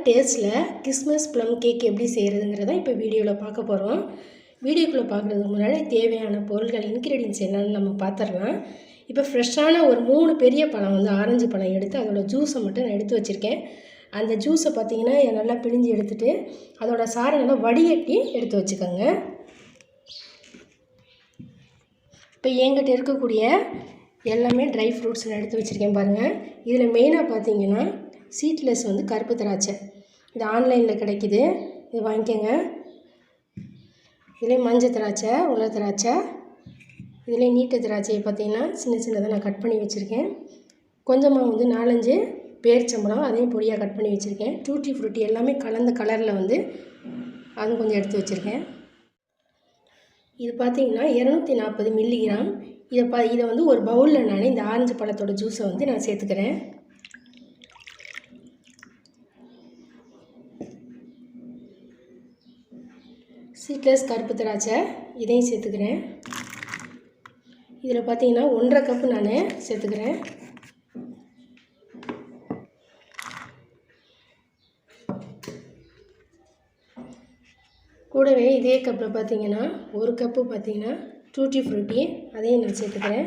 டேஸ்ட்டில் Christmas plum cake எப்படி செய்கிறதுங்கிறத இப்போ வீடியோவில் பார்க்க போகிறோம். வீடியோக்குள்ளே பார்க்குறதுக்கு முன்னாடி தேவையான பொருட்கள் இன்க்ரீடியன்ஸ் என்னென்னு நம்ம பார்த்துடலாம். இப்போ ஃப்ரெஷ்ஷான ஒரு 3 பெரிய பழம் ஆரஞ்சு பழம் எடுத்து அதோட ஜூஸை மட்டும் நான் எடுத்து வச்சுருக்கேன். அந்த ஜூஸை பார்த்திங்கன்னா நல்லா பிழிஞ்சு எடுத்துகிட்டு அதோட சாறை நல்லா வடிகட்டி எடுத்து வச்சுக்கோங்க. இப்போ என்கிட்ட இருக்கக்கூடிய எல்லாமே ட்ரை ஃப்ரூட்ஸ் நான் எடுத்து வச்சுருக்கேன் பாருங்கள். இதில் மெயினாக பார்த்தீங்கன்னா சீட்லெஸ் கருப்பு திராட்சை, இது ஆன்லைனில் கிடைக்கிது, இது வாங்கிக்கோங்க. இதுலேயும் மஞ்சள் திராட்சை, உலர் திராட்சை, இதுலேயும் நீட்ட திராட்சையை பார்த்திங்கன்னா சின்ன சின்னதாக நான் கட் பண்ணி வச்சுருக்கேன். கொஞ்சமாக 4-5 பேரிச்சம்பழம், அதையும் பொடியாக கட் பண்ணி வச்சுருக்கேன். டூட்டி ஃப்ரூட்டி எல்லாமே கலந்த கலரில் அதுவும் கொஞ்சம் எடுத்து வச்சுருக்கேன். இது பார்த்திங்கன்னா 240 மில்லிகிராம். இதை ஒரு பவுலில் நான் இந்த ஆரஞ்சு பழத்தோட ஜூஸை நான் சேர்த்துக்கிறேன். சீட்லெஸ் கருப்பு திராட்சை இதையும் சேர்த்துக்கிறேன். இதில் பார்த்தீங்கன்னா 1.5 கப்பு நான் சேர்த்துக்கிறேன். கூடவே இதே கப்பில் பார்த்தீங்கன்னா 1 கப்பு பார்த்தீங்கன்னா டூட்டி ஃப்ரூட்டி, அதையும் நான் சேர்த்துக்கிறேன்.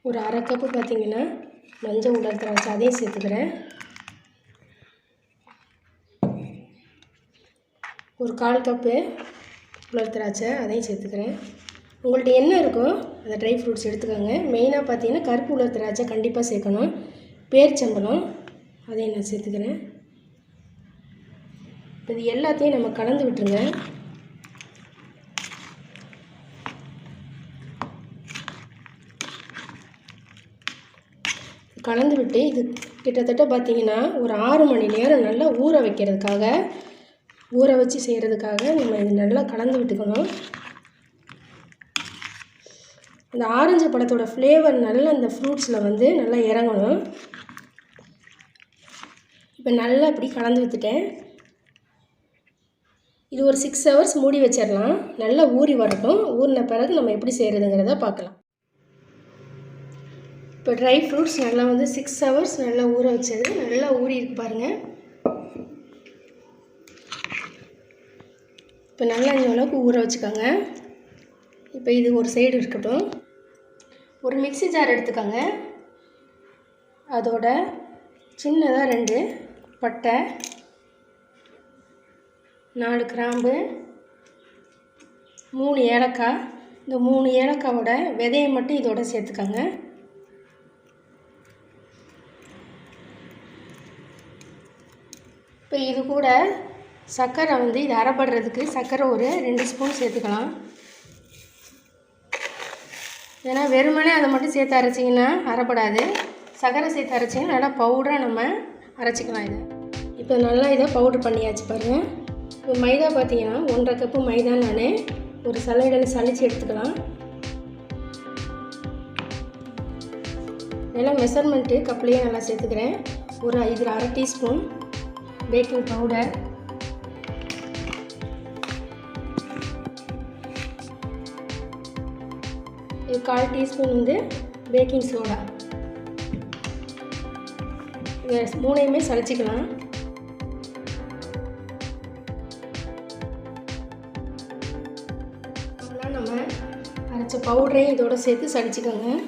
ஒரு 1/2 கப்பு பார்த்திங்கன்னா மஞ்சள் உலர் திராட்சை, அதையும் சேர்த்துக்கிறேன். ஒரு 1/4 கப்பு உலர் திராட்சை, அதையும் சேர்த்துக்கிறேன். உங்கள்கிட்ட என்ன இருக்கோ அந்த ட்ரை ஃப்ரூட்ஸ் எடுத்துக்கோங்க. மெயினாக பார்த்தீங்கன்னா கருப்பு உலர் திராட்சை கண்டிப்பாக சேர்க்கணும். பேரிச்சம்பழம் அதையும் நான் சேர்த்துக்கிறேன். இது எல்லாத்தையும் நம்ம கலந்து விட்டுருங்க. கலந்து விட்டு இது கிட்டத்தட்ட பார்த்திங்கன்னா ஒரு 6 மணி நேரம் நல்லா ஊற வச்சு செய்கிறதுக்காக நம்ம இது நல்லா கலந்து விட்டுக்கணும். இந்த ஆரஞ்சு பழத்தோட ஃப்ளேவர் நல்லா அந்த ஃப்ரூட்ஸில் நல்லா இறங்கணும். இப்போ நல்லா இப்படி கலந்து விட்டுட்டேன். இது ஒரு 6 ஹவர்ஸ் மூடி வச்சிடலாம். நல்லா ஊறி வரட்டும். ஊறின பிறகு நம்ம எப்படி செய்கிறதுங்கிறத பார்க்கலாம். இப்போ ட்ரை ஃப்ரூட்ஸ் நல்லா 6 ஹவர்ஸ் நல்லா ஊற வச்சது நல்லா ஊறி இருக்கு பாருங்கள். இப்போ நல்லா இந்த அளவுக்கு ஊற வச்சுக்கோங்க. இப்போ இது ஒரு சைடு இருக்கட்டும். ஒரு மிக்ஸி ஜார் எடுத்துக்கோங்க. அதோட சின்னதாக 2 பட்டை, 4 கிராம்பு, 3 ஏலக்காய். இந்த 3 ஏலக்காவோட விதையை மட்டும் இதோட சேர்த்துக்கோங்க. இப்போ இது கூட சர்க்கரை இது அரைப்படுறதுக்கு சர்க்கரை ஒரு 2 ஸ்பூன் சேர்த்துக்கலாம். ஏன்னா வெறுமனே அதை மட்டும் சேர்த்து அரைச்சிங்கன்னா அரைப்படாது. சர்க்கரை சேர்த்து அரைச்சிங்கன்னா நல்லா பவுடராக நம்ம அரைச்சிக்கலாம். இப்போ நல்லா இதை பவுட்ரு பண்ணியாச்சு பாருங்கள். இப்போ மைதா பார்த்திங்கன்னா 1.5 கப்பு மைதா நான் ஒரு சல்லடையில் சலித்து எடுத்துக்கலாம். நல்லா மெஷர்மெண்ட்டு கப்லேயே நல்லா சேர்த்துக்கிறேன். இதில் 1/2 டீஸ்பூன் பேக்கிங் பவுடர், இது 1/4 டீஸ்பூன் பேக்கிங் சோடா. இது 3ஐயுமே சளிச்சிக்கலாம். நம்ம அரைச்ச பவுடரையும் இதோட சேர்த்து சளிச்சிக்கோங்க.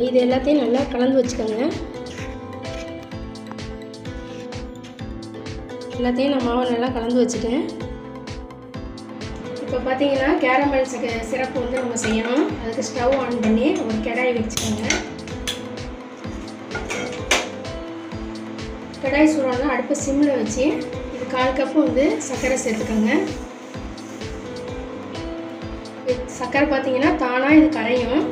இது எல்லாத்தையும் நல்லா கலந்து வச்சுக்கோங்க. எல்லாத்தையும் நான் மாவை நல்லா கலந்து வச்சுட்டேன். இப்போ பார்த்தீங்கன்னா கேரமல் சிரப்பு நம்ம செய்யணும். அதுக்கு ஸ்டவ் ஆன் பண்ணி ஒரு கடாய் வச்சுக்கோங்க. கடாய் சூடானா அடுப்பு சிம்மில் வச்சு இது 1/4 கப்பு சர்க்கரை சேர்த்துக்கோங்க. சர்க்கரை பார்த்தீங்கன்னா தானாக இது கரையும்.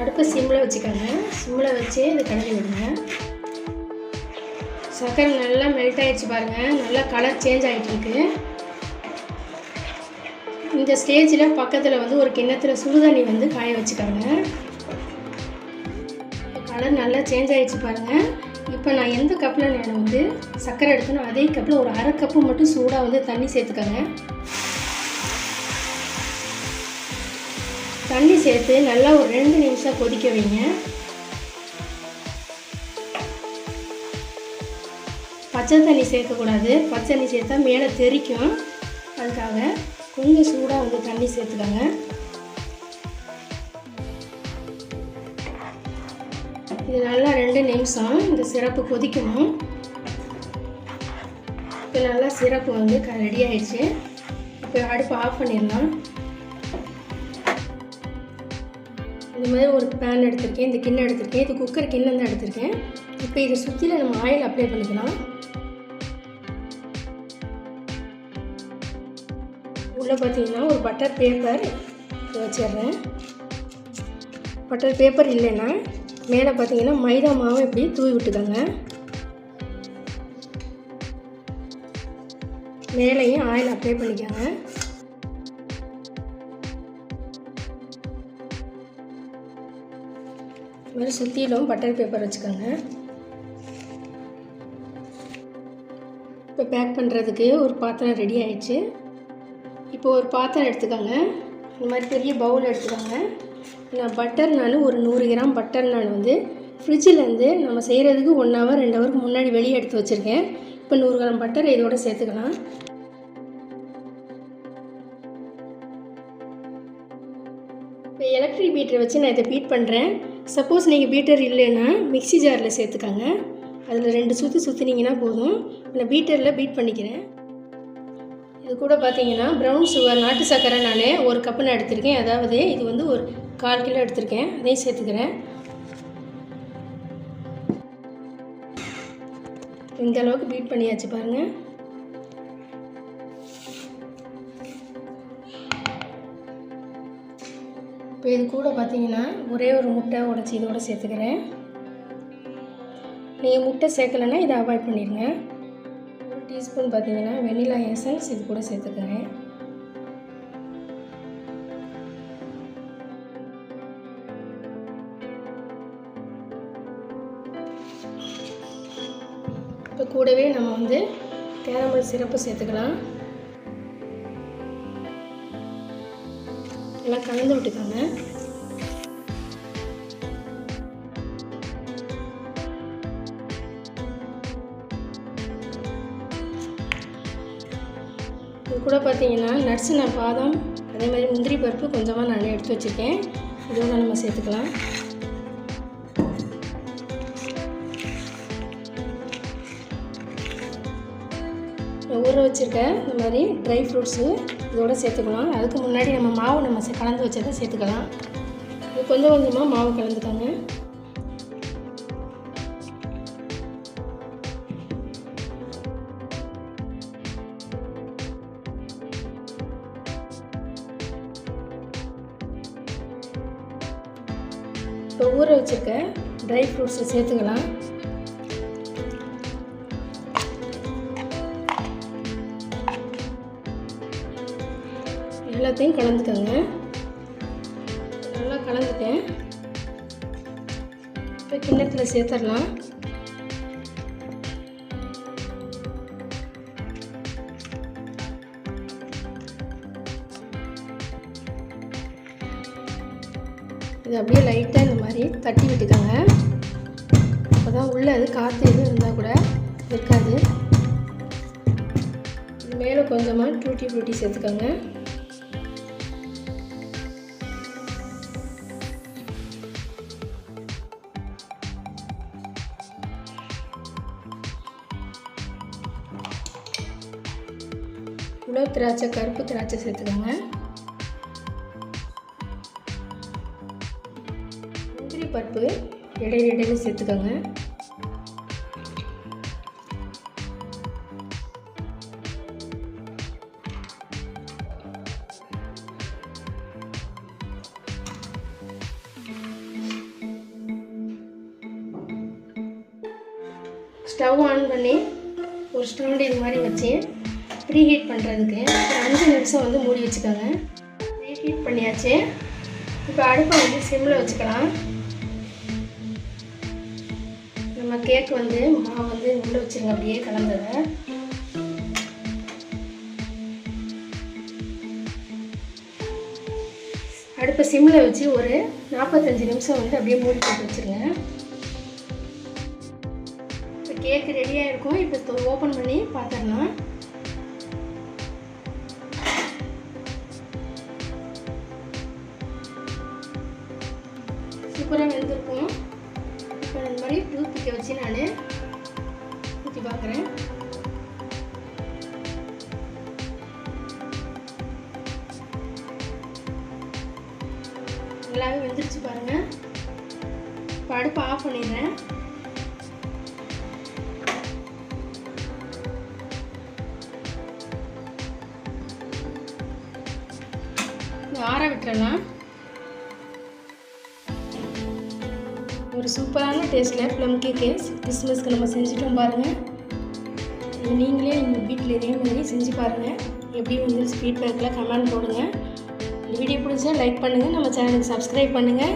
அடுப்பு சிம்மில் வச்சுக்கோங்க. சிம்மில் வச்சு இதை கலக்கி விடுங்க. சர்க்கரை நல்லா மெல்ட் ஆகிடுச்சு பாருங்கள். நல்லா கலர் சேஞ்ச் ஆகிட்டு இருக்கு. இந்த ஸ்டேஜில் பக்கத்தில் வந்து ஒரு கிண்ணத்தில் சுடுதண்ணி வந்து காய வச்சுக்கோங்க. கலர் நல்லா சேஞ்ச் ஆகிடுச்சு பாருங்கள். இப்போ நான் எந்த கப்பில் நான் வந்து சர்க்கரை எடுத்தனோ அதே கப்பில் ஒரு அரை கப்பு மட்டும் சூடாக வந்து தண்ணி சேர்த்துக்கோங்க. தண்ணி சேர்த்து நல்லா ஒரு 2 நிமிஷம் கொதிக்க வைங்க. பச்சை தண்ணி சேர்க்கக்கூடாது, பச்சை தண்ணி சேர்த்தா மேலே தெறிக்கும். அதுக்காக கொஞ்சம் சூடாக வந்து தண்ணி சேர்த்துக்கோங்க. இது நல்லா 2 நிமிஷம் இந்த சிரப்பு கொதிக்கணும். இப்போ நல்லா சிரப்பு வந்து ரெடி ஆயிடுச்சு. இப்போ அடுப்பு ஆஃப் பண்ணிடலாம். இந்த மாதிரி ஒரு பேன் எடுத்திருக்கேன், இந்த கிண்ணம் எடுத்திருக்கேன், இது குக்கர் கிண்ணம் தான் எடுத்திருக்கேன். இப்போ இதை சுற்றில நம்ம ஆயில் அப்ளை பண்ணிக்கலாம். உள்ளே பார்த்தீங்கன்னா ஒரு பட்டர் பேப்பர் வச்சிடுறேன். பட்டர் பேப்பர் இல்லைன்னா மேலே பார்த்தீங்கன்னா மைதா மாவை இப்படி தூவி விட்டுக்கோங்க. மேலேயும் ஆயில் அப்ளை பண்ணிக்கோங்க. இது மாதிரி சுற்றிலும் பட்டர் பேப்பர் வச்சுக்கோங்க. இப்போ பேக் பண்ணுறதுக்கு ஒரு பாத்திரம் ரெடி ஆயிடுச்சு. இப்போ ஒரு பாத்திரம் எடுத்துக்கோங்க. இந்த மாதிரி பெரிய பவுல் எடுத்துக்கோங்க. நான் ஒரு 100 கிராம் பட்டர் நான் வந்து ஃப்ரிட்ஜிலேருந்து நம்ம செய்கிறதுக்கு 1 ஹவர் 2 ஹவருக்கு முன்னாடி வெளியே எடுத்து வச்சுருக்கேன். இப்போ 100 கிராம் பட்டர் இதோட சேர்த்துக்கலாம். இப்போ எலக்ட்ரிக் பீட்டரை வச்சு நான் இதை பீட் பண்ணுறேன். சப்போஸ் நீங்கள் பீட்டர் இல்லைன்னா மிக்ஸி ஜாரில் சேர்த்துக்கோங்க. அதில் 2 சுற்றினீங்கன்னா போதும். நான் பீட்டரில் பீட் பண்ணிக்கிறேன். இது கூட பார்த்தீங்கன்னா ப்ரௌன் சுகர் நாட்டு சர்க்கரை நான் 1 கப்பு நான் எடுத்திருக்கேன். அதாவது இது வந்து ஒரு 1/4 கிலோ எடுத்திருக்கேன். அதையும் சேர்த்துக்கிறேன். இந்த அளவுக்கு பீட் பண்ணியாச்சு பாருங்கள். இப்போ இது கூட பார்த்தீங்கன்னா ஒரே ஒரு முட்டை உடைச்சி இதோடு சேர்த்துக்கிறேன். நீங்கள் முட்டை சேர்க்கலைன்னா இதை அவாய்ட் பண்ணிடுங்க. 1 டீஸ்பூன் பார்த்தீங்கன்னா வெனிலா எசன்ஸ் இது கூட சேர்த்துக்கிறேன். இப்போ கூடவே நம்ம வந்து கேரமல் சிரப்பு சேர்த்துக்கலாம். எல்லாம் கலந்து விட்டுக்கோங்க. இது கூட பார்த்தீங்கன்னா நட்ஸு நான் பாதாம் அதே மாதிரி முந்திரி பருப்பு கொஞ்சமாக நான் எடுத்து வச்சுருக்கேன். இதோட நம்ம சேர்த்துக்கலாம். ஊற வச்சுருக்க இந்த மாதிரி ட்ரை ஃப்ரூட்ஸு இதோட சேர்த்துக்கலாம். அதுக்கு முன்னாடி நம்ம மாவு கலந்து வச்சதை சேர்த்துக்கலாம். இது கொஞ்சம் கொஞ்சமாக மாவு கலந்துக்கோங்க. இப்போ ஊற வச்சுருக்க ட்ரை ஃப்ரூட்ஸை சேர்த்துக்கலாம். எல்லாத்தையும் கலந்துக்கோங்க. நல்லா கலந்துட்டேன். இப்போ கிண்ணத்தில் சேர்த்துடலாம். இது அப்படியே லைட்டாக இந்த மாதிரி தட்டி விட்டுக்கோங்க. அப்போ தான் உள்ளே அது காற்று எதுவும் இருந்தால் கூட இருக்காது. மேலே கொஞ்சமாக டூட்டி ஃப்ரூட்டி சேர்த்துக்கோங்க. உலர் திராட்சை கருப்பு திராட்சை சேர்த்துக்கோங்க. முந்திரி பருப்பு இடையில சேர்த்துக்கோங்க. ஸ்டவ் ஆன் பண்ணி ஒரு ஸ்டாண்ட் இது மாதிரி வச்சு ப்ரீஹீட் பண்ணுறதுக்கு ஒரு 5 நிமிஷம் வந்து மூடி வச்சுக்கோங்க. ப்ரீஹீட் பண்ணியாச்சு. இப்போ அடுப்பை வந்து சிம்மில் வச்சுக்கலாம். நம்ம கேக் வந்து மாவு வந்து உள்ளே வச்சுருங்க, அப்படியே கலந்ததை. அடுப்பை சிம்மில் வச்சு ஒரு 45 நிமிஷம் வந்து அப்படியே மூடி போட்டு வச்சுருங்க. இப்போ கேக்கு ரெடியாக இருக்கும். இப்போ ஓப்பன் பண்ணி பார்த்துடலாம். சூப்பராக வெந்திருக்கும். இப்போ இந்த மாதிரி டூத் பிக்கை வச்சு நான் ஊற்றி பார்க்குறேன். நல்லாவே வெந்துருச்சு பாருங்கள். இப்போ அடுப்பை ஆஃப் பண்ணிடுறேன். ஆற விட்டுறலாம். ஒரு சூப்பரான டேஸ்ட்டில் ப்ளம் கேக்கு கிறிஸ்மஸ்க்கு நம்ம செஞ்சுட்டோம் பாருங்கள். இது நீங்களே உங்கள் வீட்டில் இதே மாதிரி செஞ்சு பாருங்கள். எப்படி வந்து ஃபீட்பேக்கில் கமெண்ட் போடுங்க. இந்த வீடியோ பிடிச்சா லைக் பண்ணுங்கள். நம்ம சேனலுக்கு சப்ஸ்கிரைப் பண்ணுங்கள்.